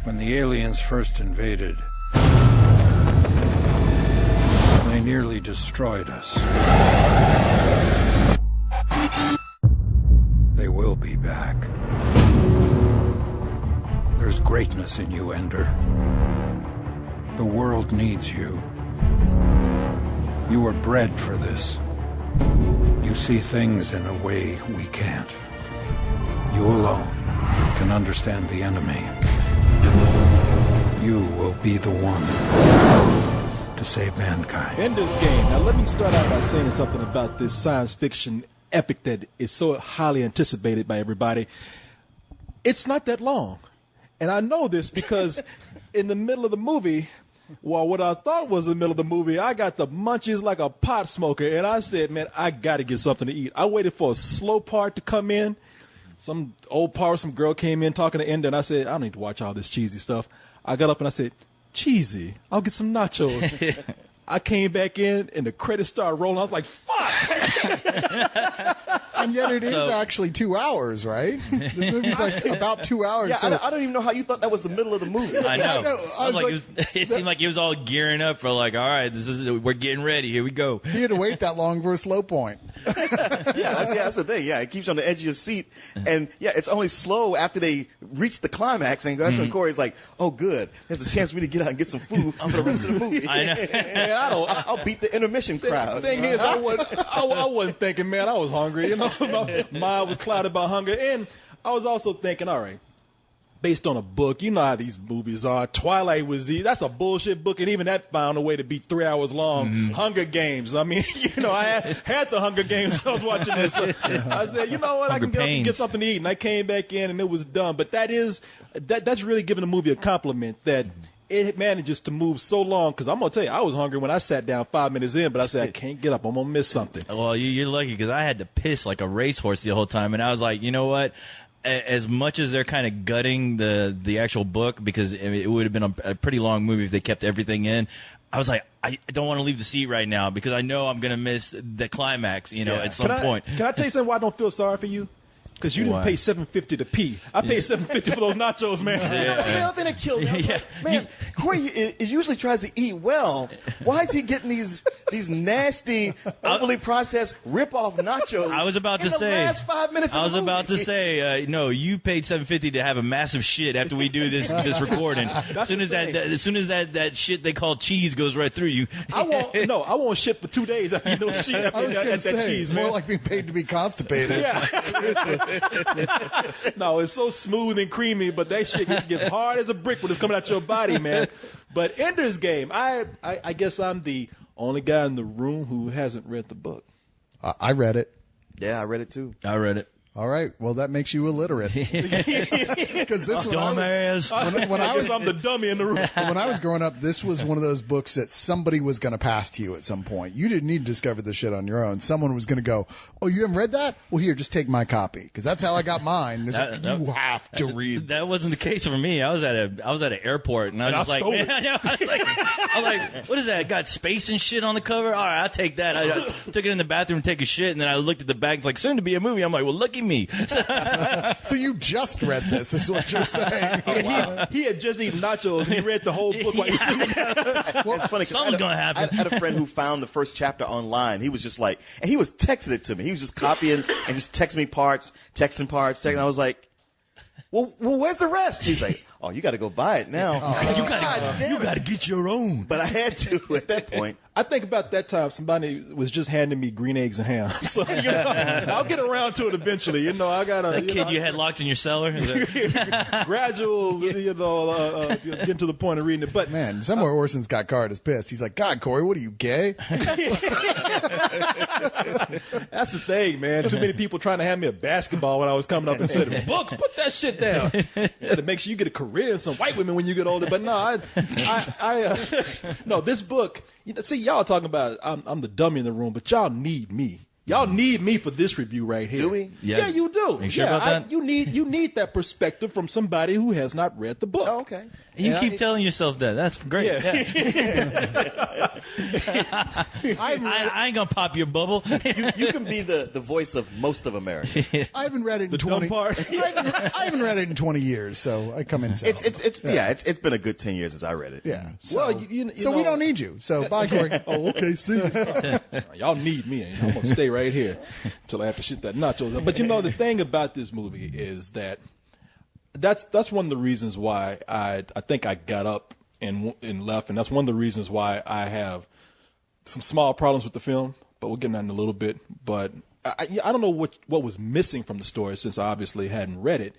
When the aliens first invaded, they nearly destroyed us. They will be back. There's greatness in you, Ender. The world needs you. You were bred for this. You see things in a way we can't. You alone can understand the enemy. You will be the one to save mankind. Ender's Game. Now let me start out by saying something about this science fiction epic that is so highly anticipated by everybody. It's not that long. And I know this because in the middle of the movie, well, what I thought was the middle of the movie, I got the munchies like a pot smoker. And I said, man, I got to get something to eat. I waited for a slow part to come in. Some old part, some girl came in talking to Ender, and I said, I don't need to watch all this cheesy stuff. I got up and I said, cheesy, I'll get some nachos. I came back in, and the credits started rolling. I was like, fuck! And yet it is actually 2 hours, right? This movie's like about 2 hours. Yeah, so. I don't even know how you thought that was the middle of the movie. I know. I was like, it seemed like he was all gearing up for like, all right, we're getting ready. Here we go. He had to wait that long for a slow point. That's the thing. Yeah, it keeps you on the edge of your seat. And, yeah, it's only slow after they reach the climax. And that's when Corey's like, oh, good. There's a chance for me to get out and get some food for the rest of the movie. I know. I'll beat the intermission crowd. The thing is, I wasn't thinking, man, I was hungry. You know, my mind was clouded by hunger. And I was also thinking, all right, based on a book, you know how these movies are. Twilight that's a bullshit book, and even that found a way to be 3 hours long. Hunger Games. I mean, you know, I had the Hunger Games when I was watching this. So I said, you know what, I can get something to eat. And I came back in, and it was done. But that's really giving the movie a compliment that it manages to move so long, because I'm going to tell you, I was hungry when I sat down 5 minutes in, but I said, I can't get up. I'm going to miss something. Well, you're lucky, because I had to piss like a racehorse the whole time, and I was like, you know what? As much as they're kind of gutting the actual book, because it would have been a pretty long movie if they kept everything in, I was like, I don't want to leave the seat right now, because I know I'm going to miss the climax, at some point. Can I tell you something why I don't feel sorry for you? Because you didn't pay $7.50 to pee. I paid $7.50 for those nachos, man. That was the other thing that killed me. Man, Corey it usually tries to eat well. Why is he getting these nasty, overly processed rip-off nachos? I was about to say. The last 5 minutes. I was about to say, no, you paid $7.50 to have a massive shit after we do this recording. As soon as that shit they call cheese goes right through you. I won't shit for 2 days after you know shit. I was going to say, that cheese, more man. like being paid to be constipated. Yeah. No, it's so smooth and creamy, but that shit gets hard as a brick when it's coming out your body, man. But Ender's Game, I guess I'm the only guy in the room who hasn't read the book. I read it. Yeah, I read it too. I read it. All right. Well, that makes you illiterate. Because this dumbass. When I'm the dummy in the room. When I was growing up, this was one of those books that somebody was going to pass to you at some point. You didn't need to discover this shit on your own. Someone was going to go, "Oh, you haven't read that? Well, here, just take my copy." Because that's how I got mine. You have to read. That wasn't the case for me. I was at an airport, and I was just like, man, I was like, what is that? It got space and shit on the cover. All right, I'll take that. I took it in the bathroom, take a shit, and then I looked at the bag. It's like, soon to be a movie. I'm like, well, look at me. So you just read this, is what you're saying. He had just eaten nachos and he read the whole book while he was sitting there. Well, it's funny. Something's going to happen. I had a friend who found the first chapter online. He was just like, and he was texting it to me. He was just copying and just texting me parts, texting parts, texting. I was like, well, where's the rest? He's like, oh, you got to go buy it now. You got to get your own. But I had to at that point. I think about that time somebody was just handing me green eggs and ham. So, I'll get around to it eventually. I got to. That kid you had locked in your cellar? Gradual, get to the point of reading it. But man, somewhere Orson's got Card is pissed. He's like, God, Corey, what are you, gay? That's the thing, man. Too many people trying to hand me a basketball when I was coming up and said, books, put that shit down. To make sure you get a career in some white women when you get older. But no, no, this book, see, y'all talking about I'm the dummy in the room, but y'all need me. Y'all need me for this review right here. Do we? Yeah, you do. Are you sure about that? You need that perspective from somebody who has not read the book. Oh, okay. You keep telling yourself that. That's great. Yeah. I ain't gonna pop your bubble. You can be the voice of most of America. I haven't read it in The 20 dumb part. I haven't read it in 20 years, so I come in south. It's been a good 10 years since I read it. Yeah. So, Well, you so we know- don't need you. So bye, Corey. Oh, okay. See, y'all need me. I'm gonna stay right here until I have to shit that nachos up. But you know, the thing about this movie is that's one of the reasons why I think I got up and left, and that's one of the reasons why I have some small problems with the film. But we'll get into that in a little bit. But I don't know what was missing from the story, since I obviously hadn't read it.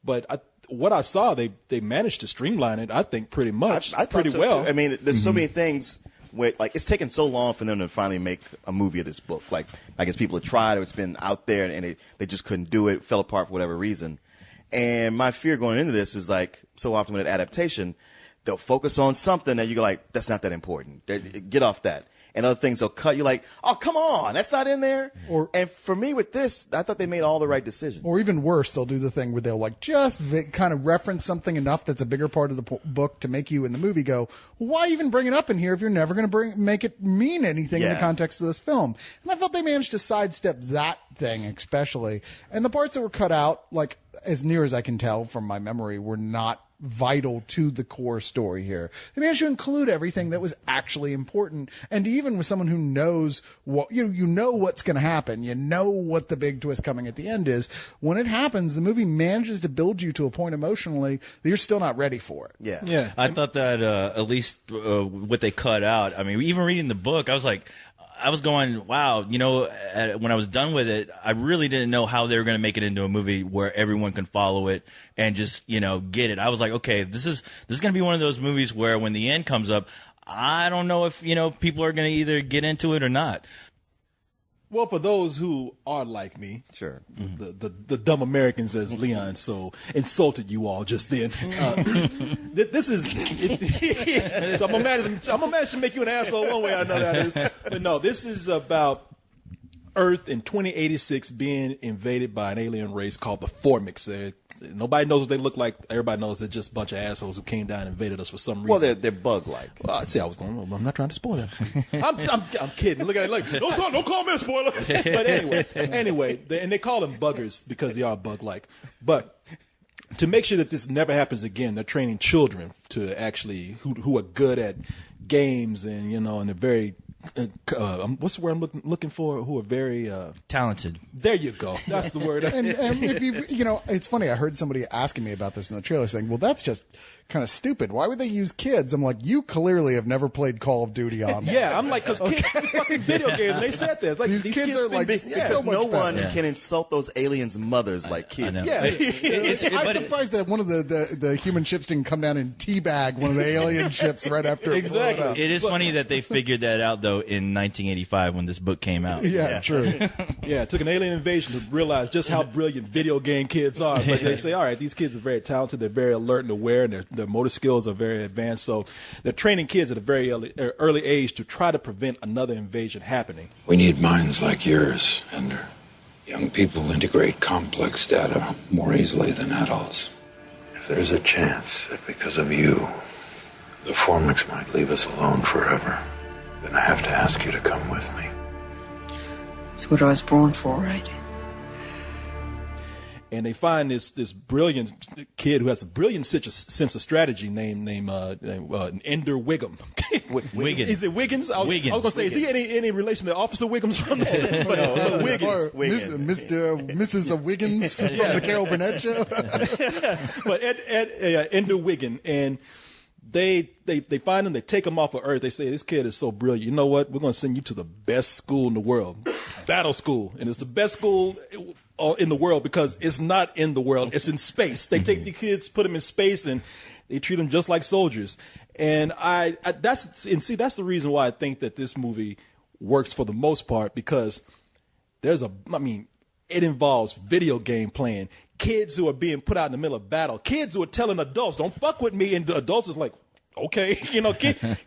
But what I saw, they managed to streamline it, I think, pretty much, I thought pretty so, well. too. I mean, there's so many things where, like, it's taken so long for them to finally make a movie of this book. Like, I guess people have tried, or it's been out there, and they just couldn't do it, fell apart for whatever reason. And my fear going into this is, like, so often with adaptation, they'll focus on something and you go like, that's not that important. Get off that. And other things they'll cut. You're like, oh, come on, that's not in there. And for me with this, I thought they made all the right decisions. Or even worse, they'll do the thing where they'll like just kind of reference something enough that's a bigger part of the book to make you in the movie go, well, why even bring it up in here if you're never going to make it mean anything in the context of this film? And I felt they managed to sidestep that thing especially. And the parts that were cut out, like as near as I can tell from my memory, were not vital to the core story here. They managed to include everything that was actually important, and even with someone who knows what you know what's going to happen, you know what the big twist coming at the end is. When it happens, the movie manages to build you to a point emotionally that you're still not ready for it. Yeah. I thought that at least what they cut out. I mean, even reading the book, I was like, I was going, wow, when I was done with it, I really didn't know how they were going to make it into a movie where everyone can follow it and just, get it. I was like, okay, this is going to be one of those movies where when the end comes up, I don't know if, people are going to either get into it or not. Well, for those who are like me, Sure. the dumb Americans, as Leon so insulted you all just then. This is. I'm gonna manage to make you an asshole one way or another. But no, this is about Earth in 2086 being invaded by an alien race called the Formics. Nobody knows what they look like. Everybody knows they're just a bunch of assholes who came down and invaded us for some reason. Well, they're bug-like. I'm not trying to spoil that. I'm kidding. Look at it like, don't call me a spoiler. But anyway, they call them buggers because they are bug-like. But to make sure that this never happens again, they're training children to actually who are good at games and and they're very. What's the word I'm looking for? Who are very talented. There you go. That's the word. and if it's funny. I heard somebody asking me about this in the trailer, saying, "Well, that's just kind of stupid. Why would they use kids?" I'm like, "You clearly have never played Call of Duty on." Yeah, I'm like, because kids play fucking video games. And they said that. Like, these kids are like, Because so much no one better. can insult those aliens' mothers like kids. I know. Yeah. I'm surprised that one of the human ships didn't come down and teabag one of the alien ships right after it blew it up. It is funny that they figured that out, though, in 1985 when this book came out. Yeah, true. Yeah, it took an alien invasion to realize just how brilliant video game kids are. But they say, all right, these kids are very talented, they're very alert and aware, and their motor skills are very advanced. So they're training kids at a very early age to try to prevent another invasion happening. We need minds like yours, Ender. Young people integrate complex data more easily than adults. If there's a chance that because of you, the Formics might leave us alone forever, then I have to ask you to come with me. It's what I was born for, right? And they find this brilliant kid who has a brilliant sense of strategy named Ender Wiggum. Wiggins. Is it Wiggins? Wiggins. I was going to say, is he any relation to Officer Wiggums from the Simpsons? No, Wiggins. Or Mrs. Wiggins from the Carol Burnett show. But Ender Wiggin, and they find him, they take him off of Earth. They say, this kid is so brilliant. You know what? We're going to send you to the best school in the world, Battle School. And it's the best school in the world because it's not in the world. It's in space. They take the kids, put them in space, and they treat them just like soldiers. And that's the reason why I think that this movie works for the most part, because it involves video game playing, kids who are being put out in the middle of battle, kids who are telling adults, don't fuck with me, and the adults is like, okay,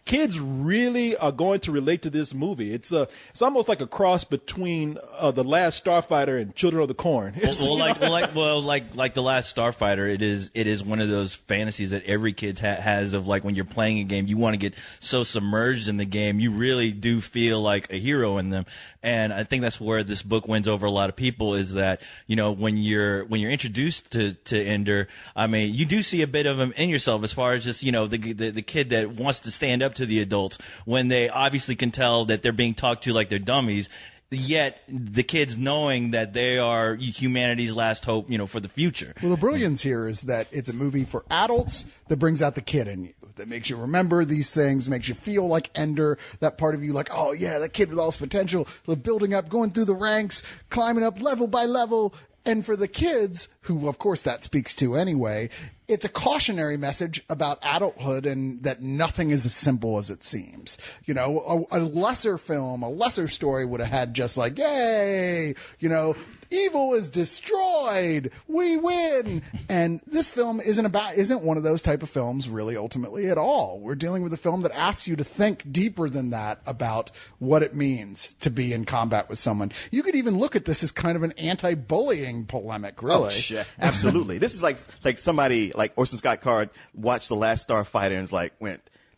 kids really are going to relate to this movie. It's almost like a cross between The Last Starfighter and Children of the Corn. Like The Last Starfighter, it is one of those fantasies that every kid has of, like, when you're playing a game, you want to get so submerged in the game, you really do feel like a hero in them. And I think that's where this book wins over a lot of people, is that, when you're introduced to Ender, I mean, you do see a bit of him in yourself, as far as just, the kid that wants to stand up to the adults when they obviously can tell that they're being talked to like they're dummies. Yet the kids knowing that they are humanity's last hope, for the future. Well, the brilliance here is that it's a movie for adults that brings out the kid in you, that makes you remember these things, makes you feel like Ender, that part of you like, oh yeah, that kid with all his potential, building up, going through the ranks, climbing up level by level. And for the kids, who of course that speaks to anyway, it's a cautionary message about adulthood and that nothing is as simple as it seems. A lesser film, a lesser story would have had just like, yay, evil is destroyed, we win. And this film isn't one of those type of films really ultimately at all. We're dealing with a film that asks you to think deeper than that about what it means to be in combat with someone. You could even look at this as kind of an anti-bullying polemic, really. Oh, shit. Absolutely. This is like somebody like Orson Scott Card watched The Last Starfighter and is like,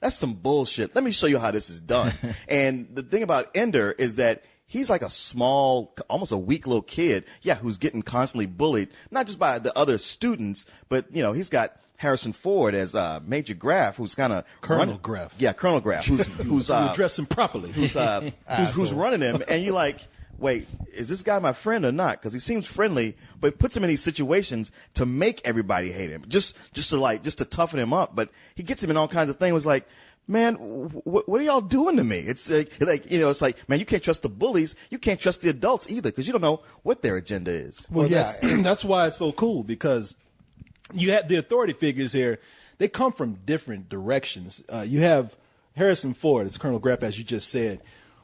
that's some bullshit. Let me show you how this is done. And the thing about Ender is that he's like a small, almost a weak little kid, who's getting constantly bullied, not just by the other students, but, he's got Harrison Ford as Major Graff, who's kind of Colonel Graff. Yeah, Colonel Graff, who's address him properly. Who's running him, and you're like, wait, is this guy my friend or not? Because he seems friendly, but puts him in these situations to make everybody hate him, just to toughen him up. But he gets him in all kinds of things. It was like, man, what are y'all doing to me? It's it's like, man, you can't trust the bullies. You can't trust the adults either, because you don't know what their agenda is. Well, that's why it's so cool, because you have the authority figures here. They come from different directions. You have Harrison Ford, as Colonel Graff, as you just said,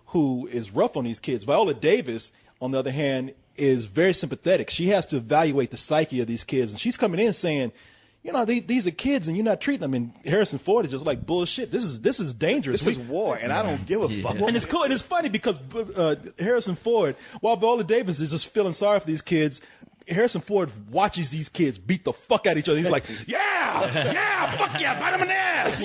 who is rough on these kids. Viola Davis, on the other hand, is very sympathetic. She has to evaluate the psyche of these kids, and she's coming in saying, these are kids, and you're not treating them. And Harrison Ford is just like, bullshit. This is dangerous. This is war, and I don't give a fuck. And it's cool, and it's funny because Harrison Ford, while Viola Davis is just feeling sorry for these kids, Harrison Ford watches these kids beat the fuck out of each other. He's like, fuck yeah, bite him in the ass,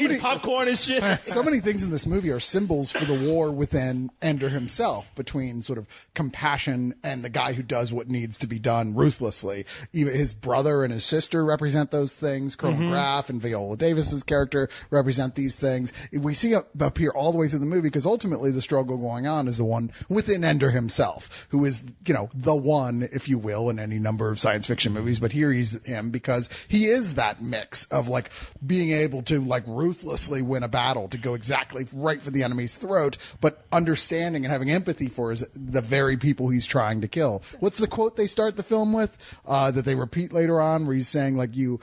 eating popcorn and shit. So many things in this movie are symbols for the war within Ender himself, between sort of compassion and the guy who does what needs to be done ruthlessly. Even his brother and his sister represent those things. Colonel Graff and Viola Davis's character represent these things. We see it up here all the way through the movie, because ultimately the struggle going on is the one within Ender himself, who is, the one, if you will, in any number of science fiction movies, but here he's him because he is that mix of like being able to like ruthlessly win a battle, to go exactly right for the enemy's throat, but understanding and having empathy for the very people he's trying to kill. What's the quote they start the film with that they repeat later on, where he's saying like, you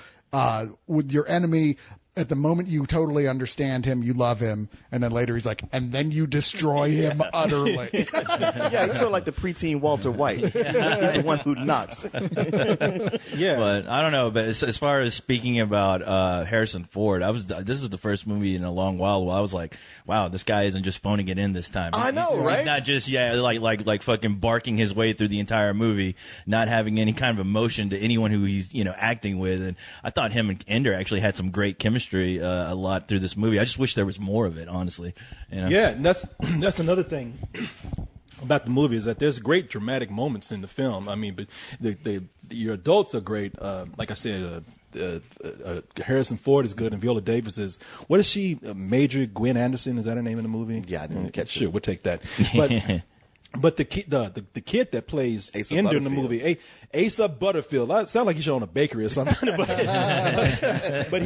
with your enemy, at the moment you totally understand him, you love him, and then later he's like, and then you destroy him utterly. He's sort of like the preteen Walter White. He's the one who knocks. But I don't know. But as far as speaking about Harrison Ford, this is the first movie in a long while where I was like, wow, this guy isn't just phoning it in this time. I know, right? He's not just like fucking barking his way through the entire movie, not having any kind of emotion to anyone who he's acting with. And I thought him and Ender actually had some great chemistry a lot through this movie. I just wish there was more of it, honestly. Yeah, and that's another thing about the movie, is that there's great dramatic moments in the film. I mean, but your adults are great. Like I said, Harrison Ford is good, and Viola Davis is, what is she? Major Gwen Anderson, is that her name in the movie? Yeah, I didn't catch it. Sure, we'll take that. But the kid that plays Asa Ender in the movie, Asa Butterfield, I sound like he should own a bakery or something. But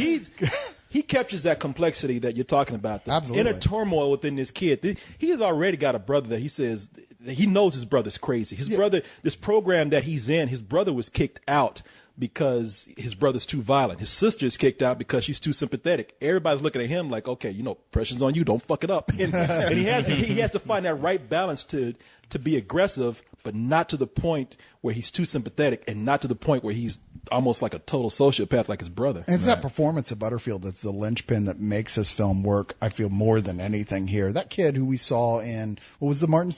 he captures that complexity that you're talking about, the Absolutely. inner turmoil within this kid. He's already got a brother that he says he knows his brother's crazy. His brother, this program that he's in, his brother was kicked out because his brother's too violent. His sister's kicked out because she's too sympathetic. Everybody's looking at him like, okay, pressure's on you, don't fuck it up. And he has to find that right balance to be aggressive, but not to the point where he's too sympathetic, and not to the point where he's almost like a total sociopath, like his brother. And it's that performance of Butterfield that's the linchpin that makes this film work. I feel more than anything here. That kid who we saw in what was the Martin's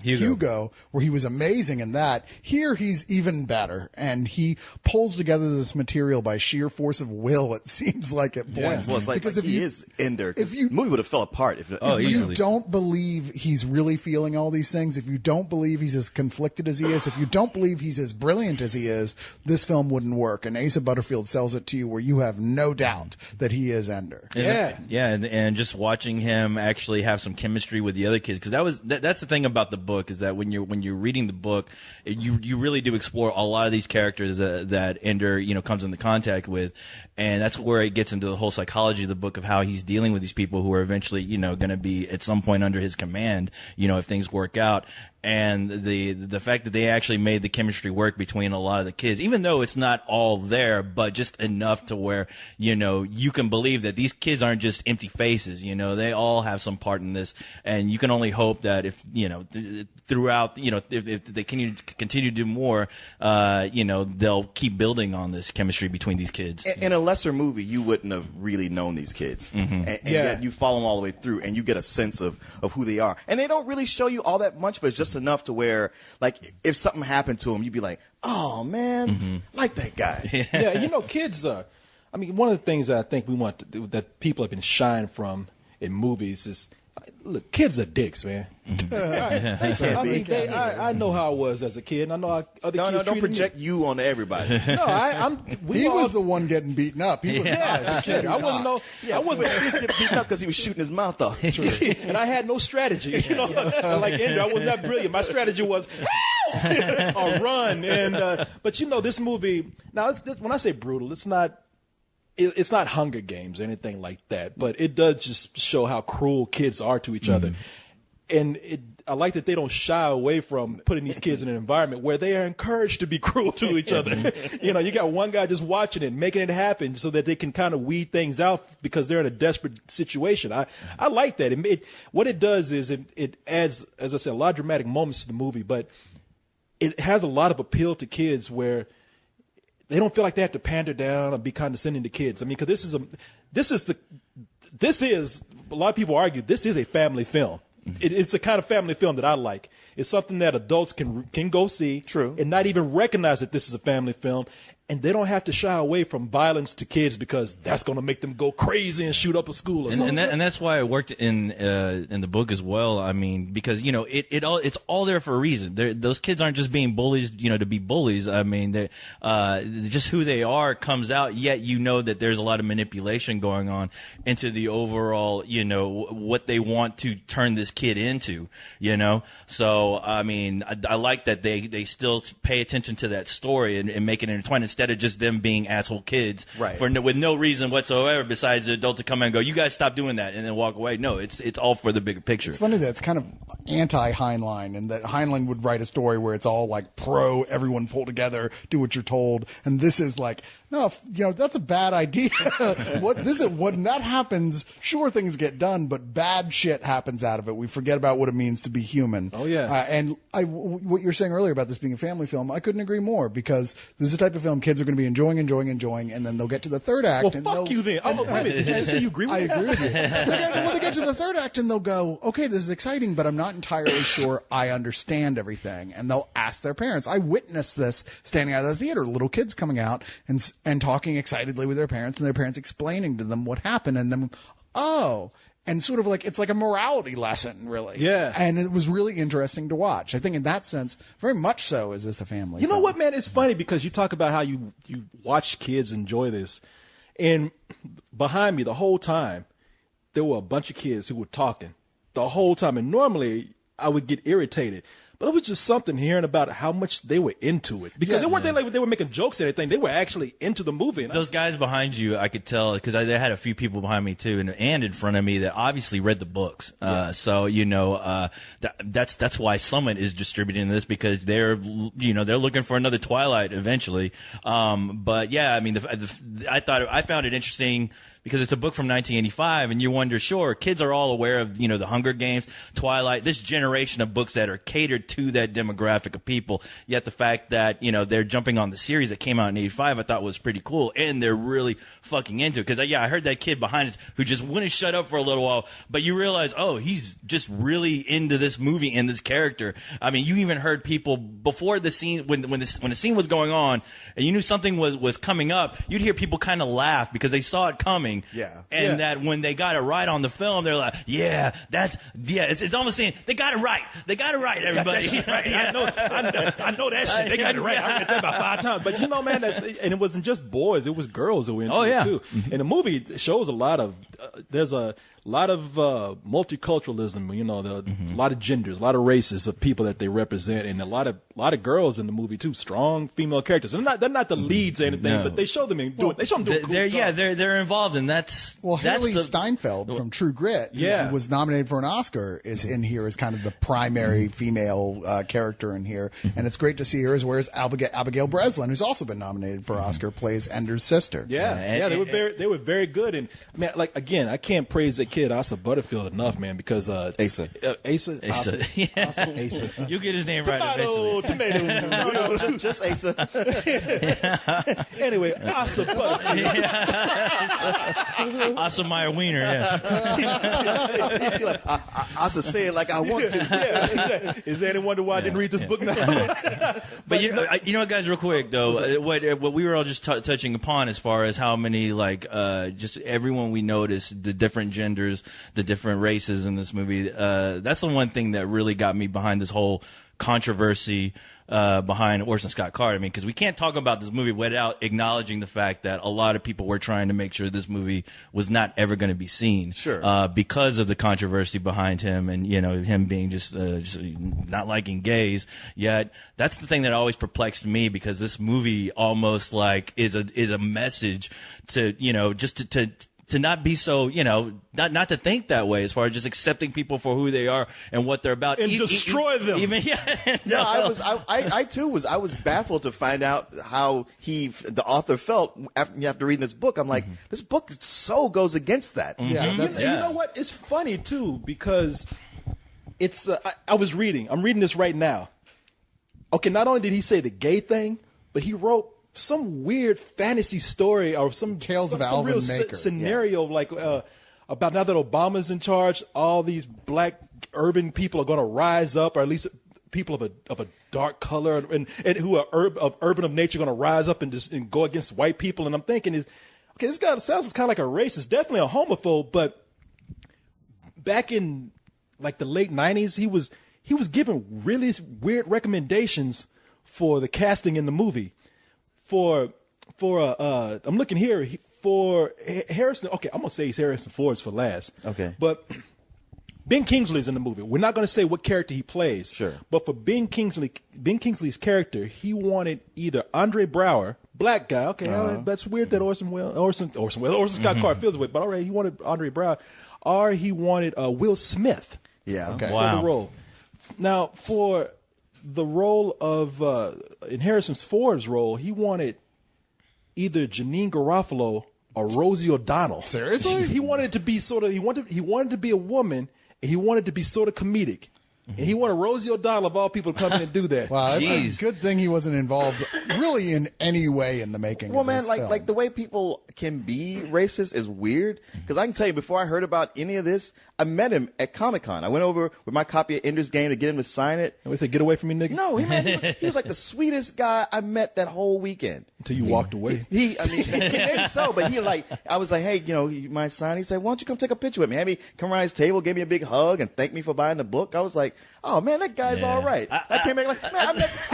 Hugo, where he was amazing in that. Here he's even better, and he pulls together this material by sheer force of will. It seems like at points. Well, it's like, because like if he you, is Ender. if you the movie would have fell apart if you don't believe he's really feeling all these things, if you don't believe he's as conflicted as he is, if you don't believe he's as brilliant as he is, this film wouldn't work. And Asa Butterfield sells it to you where you have no doubt that he is Ender. And just watching him actually have some chemistry with the other kids, because that's the thing about the book, is that when you're reading the book, you really do explore a lot of these characters that Ender comes into contact with, and that's where it gets into the whole psychology of the book of how he's dealing with these people who are eventually going to be at some point under his command, if things work out. And the fact that they actually made the chemistry work between a lot of the kids, even though it's not all there, but just enough to where, you can believe that these kids aren't just empty faces, they all have some part in this. And you can only hope that if, throughout, if they continue to do more, they'll keep building on this chemistry between these kids. In a lesser movie, you wouldn't have really known these kids. And yet you follow them all the way through, and you get a sense of who they are. And they don't really show you all that much, but it's just enough to where, like, if something happened to him, you'd be like, oh, man, like that guy. Kids, one of the things that I think we want to do, that people have been shying from in movies is, look, kids are dicks, man. I know how I was as a kid, and I know how other kids don't project you on everybody. He was the one getting beaten up. He was I wasn't getting beaten up because he was shooting his mouth off. And I had no strategy. Like Ender, I was not brilliant. My strategy was help or run. And but this movie. Now, when I say brutal, it's not Hunger Games or anything like that, but it does just show how cruel kids are to each other. And I like that they don't shy away from putting these kids in an environment where they are encouraged to be cruel to each other. You got one guy just watching it, making it happen so that they can kind of weed things out because they're in a desperate situation. I like that. What it does is it adds, as I said, a lot of dramatic moments to the movie, but it has a lot of appeal to kids where they don't feel like they have to pander down or be condescending to kids. Because this is a lot of people argue this is a family film. It's a kind of family film that I like. It's something that adults can go see, and not even recognize that this is a family film. And they don't have to shy away from violence to kids because that's going to make them go crazy and shoot up a school or something. And that's why it worked in the book as well. Because it's all there for a reason. Those kids aren't just being bullies, to be bullies. They just who they are comes out. Yet that there's a lot of manipulation going on into the overall, what they want to turn this kid into. So I like that they still pay attention to that story and make it intertwined, instead of just them being asshole kids with no reason whatsoever besides the adult to come in and go, you guys stop doing that, and then walk away. No, it's all for the bigger picture. It's funny that it's kind of anti-Heinlein, and that Heinlein would write a story where it's all like pro, everyone pull together, do what you're told, and this is like, no, that's a bad idea. When that happens, sure, things get done, but bad shit happens out of it. We forget about what it means to be human. Oh yeah. What you were saying earlier about this being a family film, I couldn't agree more, because this is the type of film kids are going to be enjoying, and then they'll get to the third act. Well, fuck you then. Wait a minute. Did you just say you agree with me? I agree with you. They get to the third act and they'll go, okay, this is exciting, but I'm not entirely sure I understand everything. And they'll ask their parents. I witnessed this standing out of the theater, little kids coming out and talking excitedly with their parents, and their parents explaining to them what happened, and then, and sort of like, it's like a morality lesson, really. Yeah. And it was really interesting to watch. I think in that sense, very much so, is this a family film. You know what, man? It's funny because you talk about how you watch kids enjoy this. And behind me the whole time, there were a bunch of kids who were talking the whole time. And normally I would get irritated. But it was just something hearing about how much they were into it. Because it weren't like they were making jokes or anything. They were actually into the movie. And those guys behind you, I could tell, because I had a few people behind me too, and in front of me that obviously read the books. So that's why Summit is distributing this, because they're looking for another Twilight eventually. But yeah, I found it interesting because it's a book from 1985, and you wonder, sure, kids are all aware of, you know, the Hunger Games, Twilight, this generation of books that are catered to that demographic of people. Yet the fact that, you know, they're jumping on the series that came out in 85, I thought was pretty cool, and they're really fucking into it. Because, yeah, I heard that kid behind us who just wouldn't shut up for a little while, but you realize, oh, he's just really into this movie and this character. I mean, you even heard people before the scene, when the scene was going on, and you knew something was coming up, you'd hear people kind of laugh because they saw it coming. Yeah. And that when they got it right on the film, they're like, it's almost saying, they got it right. They got it right, everybody. That shit right. I know that shit. They got it right. I read that about 5 times. But you know, man, and it wasn't just boys; it was girls that were into it too. Mm-hmm. And the movie shows a lot of. There's a lot of multiculturalism. You know, a lot of genders, a lot of races of people that they represent, and a lot of girls in the movie too. Strong female characters. They're not the leads or anything, but they show them doing cool they're involved, and that's Haley Steinfeld from True Grit, who was nominated for an Oscar, is in here as kind of the primary female character in here, and it's great to see her. Whereas Abigail Breslin, who's also been nominated for an Oscar, plays Ender's sister. They were very good, and man, like again, I can't praise that kid Asa Butterfield enough, man, because Asa. You'll get his name right eventually. No, just Asa. Anyway, Asa Butterfield. Asa Meyer Wiener, Like, Asa say it like I want to. Exactly. Is there any wonder why I didn't read this book now? But you know what, guys, real quick though, what we were all just touching upon as far as how many just everyone we noticed, the different genders, the different races in this movie. That's the one thing that really got me behind this whole controversy behind Orson Scott Card. I mean, because we can't talk about this movie without acknowledging the fact that a lot of people were trying to make sure this movie was not ever going to be seen. Sure. Because of the controversy behind him, and you know, him being just not liking gays. Yet that's the thing that always perplexed me, because this movie almost like is a message to, you know, just to not be so, you know, not to think that way, as far as just accepting people for who they are and what they're about, and destroy them. I too was baffled to find out how the author felt after reading this book. I'm like, this book so goes against that. You know what? It's funny too, because it's. I'm reading this right now. Okay, not only did he say the gay thing, but he wrote some weird fantasy story or some Tales of some Alvin real Maker scenario about now that Obama's in charge, all these black urban people are going to rise up, or at least people of a dark color and who are urban of nature going to rise up and go against white people. And I'm thinking, this guy sounds kind of like a racist, definitely a homophobe. But back in like the late 90s, he was giving really weird recommendations for the casting in the movie. I'm looking here for Harrison. Okay, I'm gonna say he's Harrison Ford's for last. Okay, but Ben Kingsley's in the movie. We're not gonna say what character he plays. Sure. But for Ben Kingsley's character, he wanted either Andre Braugher, black guy. Okay, that's weird that Orson Scott Card feels it, but all right, he wanted Andre Braugher, or he wanted Will Smith. Yeah. Okay. For the role. Now for the role of in Harrison Ford's role, he wanted either Janine Garofalo or Rosie O'Donnell. Seriously? He wanted it to be he wanted to be a woman, and he wanted to be sort of comedic. And he wanted Rosie O'Donnell, of all people, to come in and do that. Wow, that's a good thing he wasn't involved really in any way in the making of this film. Like the way people can be racist is weird. Because I can tell you, before I heard about any of this, I met him at Comic-Con. I went over with my copy of Ender's Game to get him to sign it. And we said, "Get away from me, nigga." No, he was like the sweetest guy I met that whole weekend. Until you walked away. Maybe so, but I was like, "Hey, you mind signing?" He said, "Why don't you come take a picture with me?" Had me come around his table, gave me a big hug, and thanked me for buying the book. I was like, "Oh man, that guy's all right." I came back like, "Man, I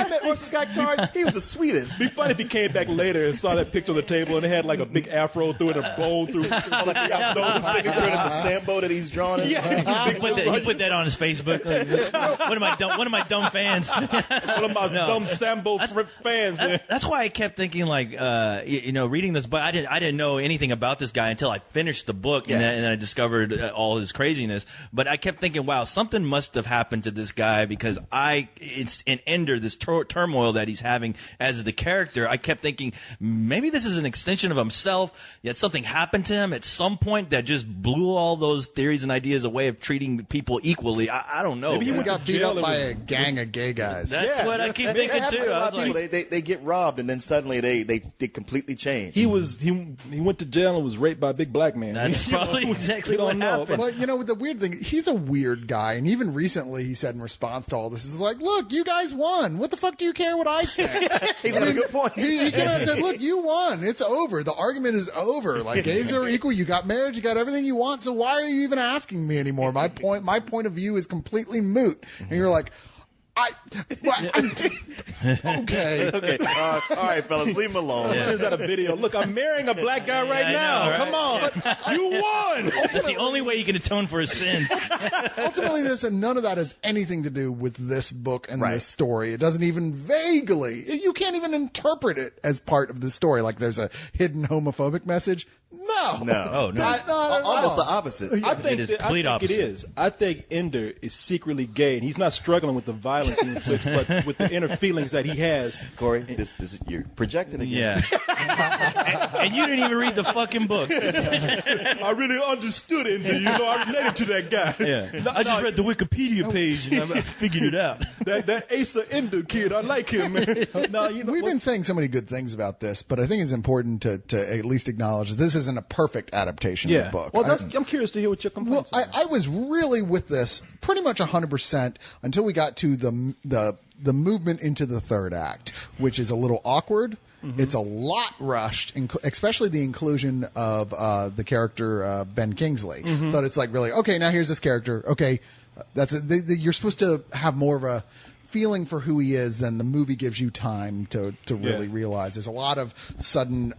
met Orson Scott Card. He was the sweetest." It'd be funny if he came back later and saw that picture on the table and it had like a big afro through it, a bone through. Like the signature is the Sambo that he's drawn. He put that on his Facebook. One of my dumb fans. One of my dumb Sambo fans. That's why I kept thinking, reading this book. I didn't know anything about this guy until I finished the book, and then I discovered all his craziness. But I kept thinking, wow, something must have happened happened to this guy because it's in Ender, this turmoil that he's having as the character. I kept thinking maybe this is an extension of himself, yet something happened to him at some point that just blew all those theories and ideas away of treating people equally. I don't know. Maybe he got beat up by a gang of gay guys. That's what I keep thinking too. I was like, they get robbed and then suddenly they completely change. He went to jail and was raped by a big black man. That's probably exactly what happened. But you know, the weird thing, he's a weird guy, and even recently he said in response to all this, is like, look, you guys won. What the fuck do you care what I think? He's got a good point. He came out and said, look, you won. It's over. The argument is over. Like, gays are equal. You got marriage. You got everything you want. So why are you even asking me anymore? My point of view is completely moot. And you're like, okay. All right, fellas, leave him alone. Is that a video? Look, I'm marrying a black guy right now. Right? Come on. You won. That's the only way you can atone for his sins. Ultimately, none of that has anything to do with this book and this story. It doesn't even vaguely. You can't even interpret it as part of the story. Like there's a hidden homophobic message. No. Oh, no. That's not at Almost all. the opposite. I think is it complete opposite. is. I think Ender is secretly gay, and he's not struggling with the violence he inflicts, but with the inner feelings that he has. Corey, this you're projecting again. Yeah. and you didn't even read the fucking book. I really understood Ender. You know, I related to that guy. Yeah. I just read the Wikipedia page and I figured it out. That Asa Ender kid, I like him, man. No, you know, We've been saying so many good things about this, but I think it's important to at least acknowledge that this isn't a perfect adaptation of the book. Well, I'm curious to hear what your complaints are. I was really with this pretty much 100% until we got to the movement into the third act, which is a little awkward. Mm-hmm. It's a lot rushed, especially the inclusion of the character Ben Kingsley. Mm-hmm. Thought it's like really, okay, now here's this character. Okay, that's it. You're supposed to have more of a feeling for who he is than the movie gives you time to really realize. There's a lot of sudden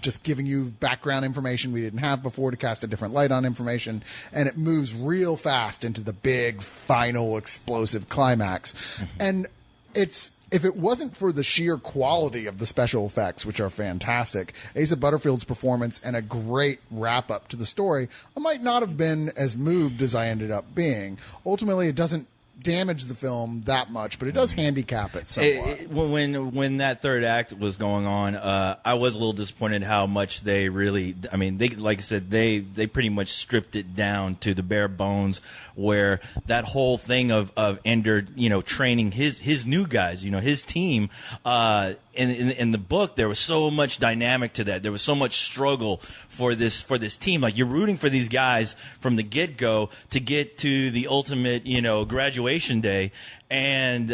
just giving you background information we didn't have before to cast a different light on information, and it moves real fast into the big final explosive climax. Mm-hmm. And if it wasn't for the sheer quality of the special effects, which are fantastic, Asa Butterfield's performance, and a great wrap-up to the story, I might not have been as moved as I ended up being. Ultimately, it doesn't damage the film that much, but it does handicap it somewhat. When that third act was going on, I was a little disappointed how much they really, I mean, they, like I said, they pretty much stripped it down to the bare bones, where that whole thing of Ender, you know, training his new guys, you know, his team, in the book, there was so much dynamic to that. There was so much struggle for this team. Like, you're rooting for these guys from the get-go to get to the ultimate, you know, graduation day. And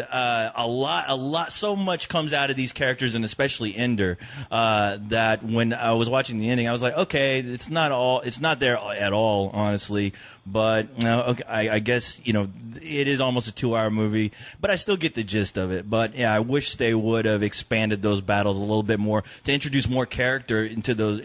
so much comes out of these characters, and especially Ender, that when I was watching the ending, I was like, okay, it's not there at all, honestly. But okay, I guess, you know, it is almost a 2-hour movie, but I still get the gist of it. But yeah, I wish they would have expanded those battles a little bit more to introduce more character into those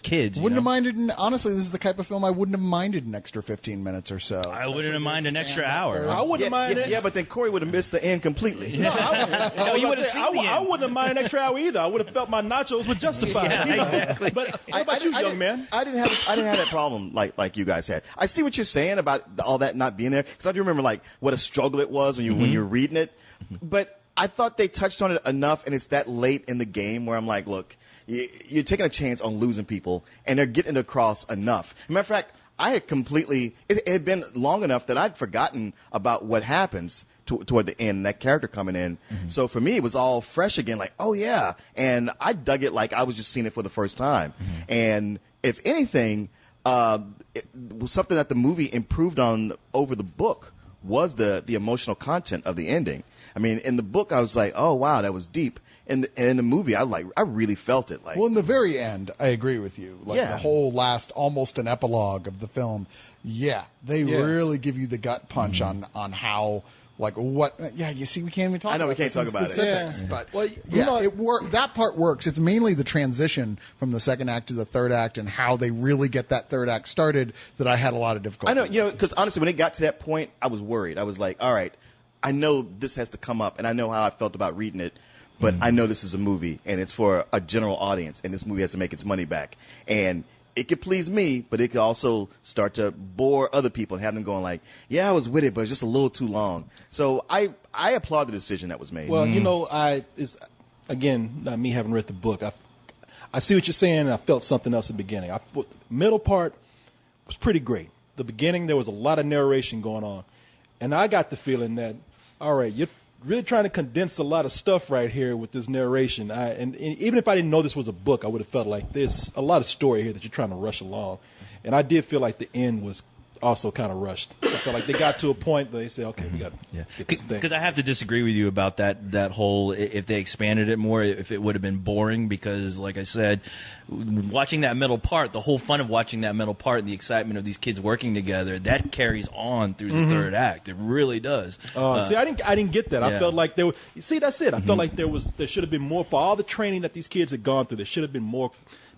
kids. Wouldn't have minded. Honestly, this is the type of film I wouldn't have minded an extra 15 minutes or so. I wouldn't have minded an extra hour. I wouldn't mind it. Yeah, but then Corey would have missed the end completely. No, you would have seen the end. I wouldn't have minded an extra hour either. I would have felt my nachos were justified. Yeah, exactly. But what about you, young man? I didn't have that problem like you guys had. I see what you're saying about all that not being there, because I do remember like what a struggle it was when you're reading it. But I thought they touched on it enough, and it's that late in the game where I'm like, look, you're taking a chance on losing people, and they're getting it across enough. Matter of fact, I had it had been long enough that I'd forgotten about what happens toward the end, that character coming in. Mm-hmm. So for me, it was all fresh again, like, oh yeah. And I dug it like I was just seeing it for the first time. Mm-hmm. And if anything, it was something that the movie improved on over the book was the emotional content of the ending. I mean, in the book, I was like, oh wow, that was deep. In the movie, I really felt it. Like, well, in the very end, I agree with you. Like the whole last, almost an epilogue of the film. Yeah, they really give you the gut punch on how, like, what. Yeah, you see, we can't even talk. I know about we can't talk about specifics, it, but well, that part works. It's mainly the transition from the second act to the third act and how they really get that third act started that I had a lot of difficulty. I know, because honestly, when it got to that point, I was worried. I was like, all right, I know this has to come up, and I know how I felt about reading it. But I know this is a movie, and it's for a general audience, and this movie has to make its money back. And it could please me, but it could also start to bore other people and have them going like, yeah, I was with it, but it's just a little too long. So I applaud the decision that was made. Well, again, not me having read the book. I see what you're saying, and I felt something else at the beginning. The middle part was pretty great. The beginning, there was a lot of narration going on. And I got the feeling that, all right, you're really trying to condense a lot of stuff right here with this narration. And even if I didn't know this was a book, I would have felt like there's a lot of story here that you're trying to rush along. And I did feel like the end was also kind of rushed. I felt like they got to a point where they said, okay, we got to get this thing. Because I have to disagree with you about that whole, if they expanded it more, if it would have been boring, because like I said, watching that middle part, the whole fun of watching that middle part and the excitement of these kids working together, that carries on through the third act. It really does. See, I didn't get that. Yeah. I felt like that's it. I felt like there should have been more for all the training that these kids had gone through. There should have been more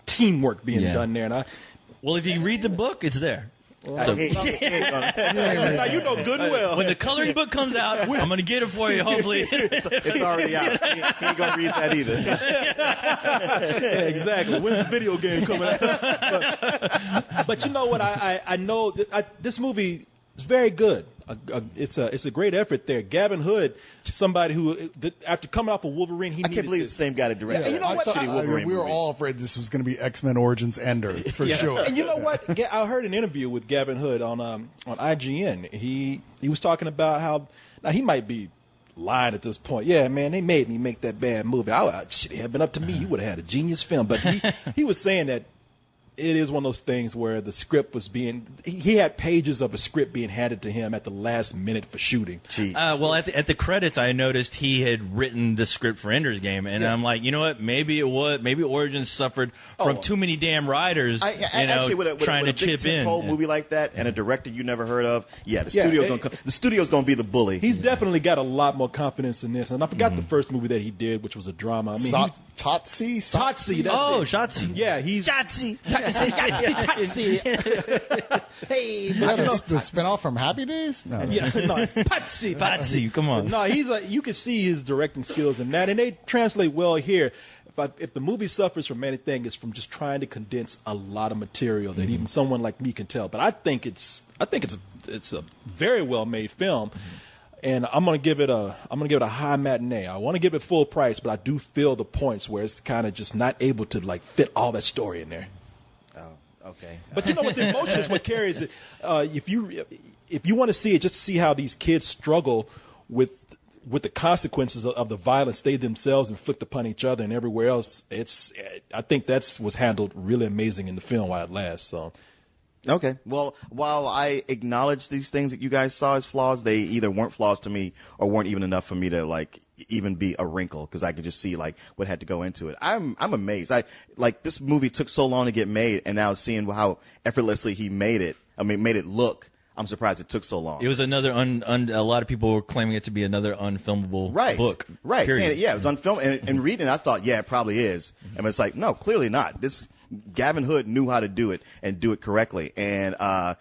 teamwork being done there. Well, if you read the book, it's there. Now you know good and well. When the coloring book comes out, I'm going to get it for you, hopefully. It's already out. He ain't going to read that either. Yeah, exactly. When's the video game coming out? But you know what? I know this movie is very good. It's a great effort there. Gavin Hood, somebody who, after coming off of Wolverine, I can't believe it's the same guy that directed. And you know what? Shitty Wolverine we were movie. all afraid this was going to be X-Men Origins Ender for sure. And you know what? I heard an interview with Gavin Hood on IGN. He was talking about how now he might be lying at this point. Yeah, man, they made me make that bad movie. Shit, it had been up to me, you would have had a genius film. But he was saying that it is one of those things where the script was he had pages of a script being handed to him at the last minute for shooting. Well, at the credits, I noticed he had written the script for Ender's Game, and I'm like, you know what? Maybe Origins suffered from too many damn writers, actually, with trying a to chip in. whole movie like that and a director you never heard of, the studio's gonna be the bully. He's definitely got a lot more confidence in this. And I forgot the first movie that he did, which was a drama. I mean, Totsi? Totsi. Shotzi. Yeah, he's Shotzi. Hey, Is that the spinoff from Happy Days? No. yeah, no, it's Patsy, come on. No, you can see his directing skills in that, and they translate well here. If the movie suffers from anything, it's from just trying to condense a lot of material that even someone like me can tell. But I think it's a very well made film. And I'm gonna give it a high matinee. I want to give it full price, but I do feel the points where it's kind of just not able to like fit all that story in there. Oh, okay. But you know what, the emotion is what carries it. If you want to see it, just to see how these kids struggle with the consequences of the violence they themselves inflict upon each other and everywhere else, I think that was handled really amazing in the film while it lasts. So. Okay. Well, while I acknowledge these things that you guys saw as flaws, they either weren't flaws to me or weren't even enough for me to like even be a wrinkle, because I could just see like what had to go into it. I'm amazed. This movie took so long to get made, and now seeing how effortlessly he made it look. I'm surprised it took so long. It was another a lot of people were claiming it to be another unfilmable book. Right. Period. It was unfilmable. And reading it, I thought, yeah, it probably is. And it's like, no, clearly not. Gavin Hood knew how to do it and do it correctly. And I'm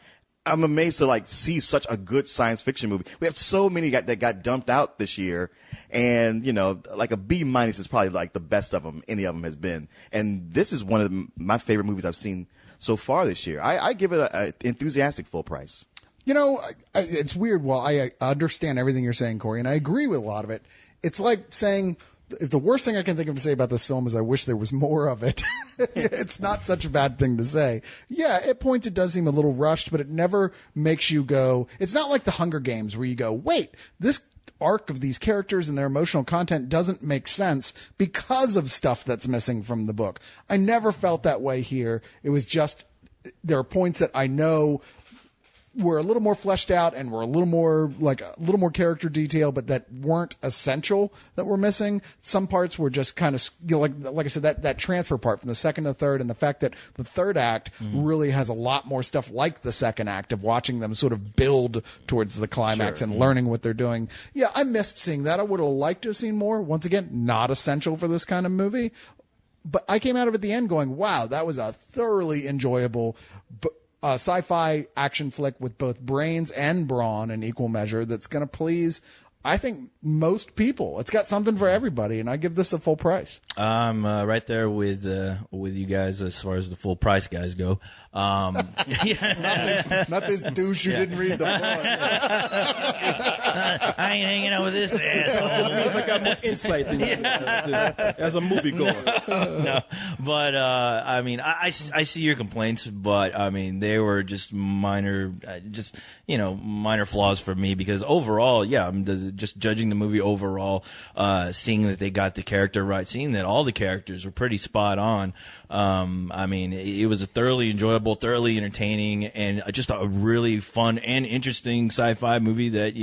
amazed to like see such a good science fiction movie. We have so many that got dumped out this year. And, like a B- is probably like the best of them any of them has been. And this is one of my favorite movies I've seen so far this year. I give it an enthusiastic full price. It's weird. Well, I understand everything you're saying, Corey, and I agree with a lot of it. It's like saying, if the worst thing I can think of to say about this film is I wish there was more of it. It's not such a bad thing to say. Yeah, at points it does seem a little rushed, but it never makes you go, it's not like the Hunger Games where you go, wait, this arc of these characters and their emotional content doesn't make sense because of stuff that's missing from the book. I never felt that way here. It was just, there are points that I know were a little more fleshed out and were a little more character detail, but that weren't essential, that were missing. Some parts were just kind of like I said, that transfer part from the second to third, and the fact that the third act really has a lot more stuff like the second act of watching them sort of build towards the climax and learning what they're doing. Yeah, I missed seeing that. I would have liked to have seen more. Once again, not essential for this kind of movie. But I came out of it at the end going, wow, that was a thoroughly enjoyable sci-fi action flick with both brains and brawn in equal measure that's going to please, I think most people. It's got something for everybody, and I give this a full price. I'm right there with you guys as far as the full price guys go. Not this douche who didn't read the book. I ain't hanging out with this asshole. Just means I got more insight than you as a moviegoer. No, but I mean, I see your complaints, but I mean, they were just minor flaws for me because overall, yeah, I'm just judging the movie overall, seeing that they got the character right, seeing that all the characters were pretty spot on. I mean, it was a thoroughly enjoyable, thoroughly entertaining, and just a really fun and interesting sci-fi movie that,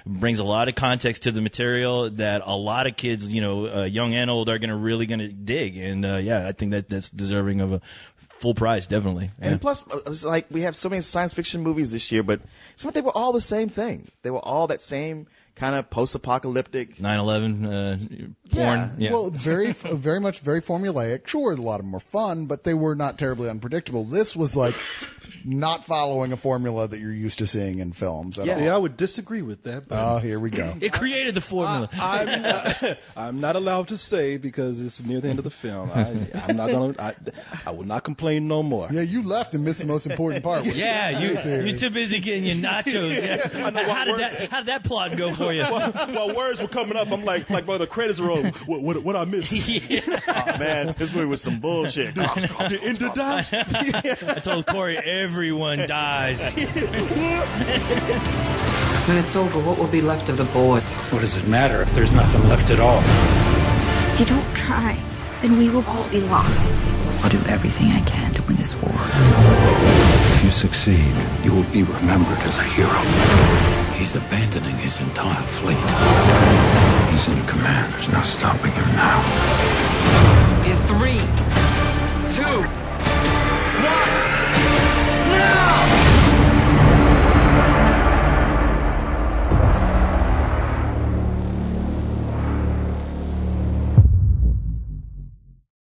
brings a lot of context to the material that a lot of kids, young and old, are really going to dig. And, yeah, I think that's deserving of a full price, definitely. And plus, it's like we have so many science fiction movies this year, but they were all the same thing. They were all that same kind of post-apocalyptic 9/11 porn. Yeah. Well, very much very formulaic. Sure, a lot of them were fun, but they were not terribly unpredictable. This was like not following a formula that you're used to seeing in films. At all. Yeah, I would disagree with that. But oh, here we go. It created the formula. I'm not allowed to say because it's near the end of the film. I'm not gonna. I will not complain no more. Yeah, you left and missed the most important part. Yeah, you're too busy getting your nachos. Yeah. How did that plot go for you? While words were coming up, I'm like by the credits roll. What I missed? Oh, man, this movie was some bullshit. The end to die. I told Corey everyone dies. When it's over, what will be left of the boy? What does it matter if there's nothing left at all? If you don't try, then we will all be lost. I'll do everything I can to win this war. If you succeed, you will be remembered as a hero. He's abandoning his entire fleet. He's in command. There's no stopping him now. In 3, 2,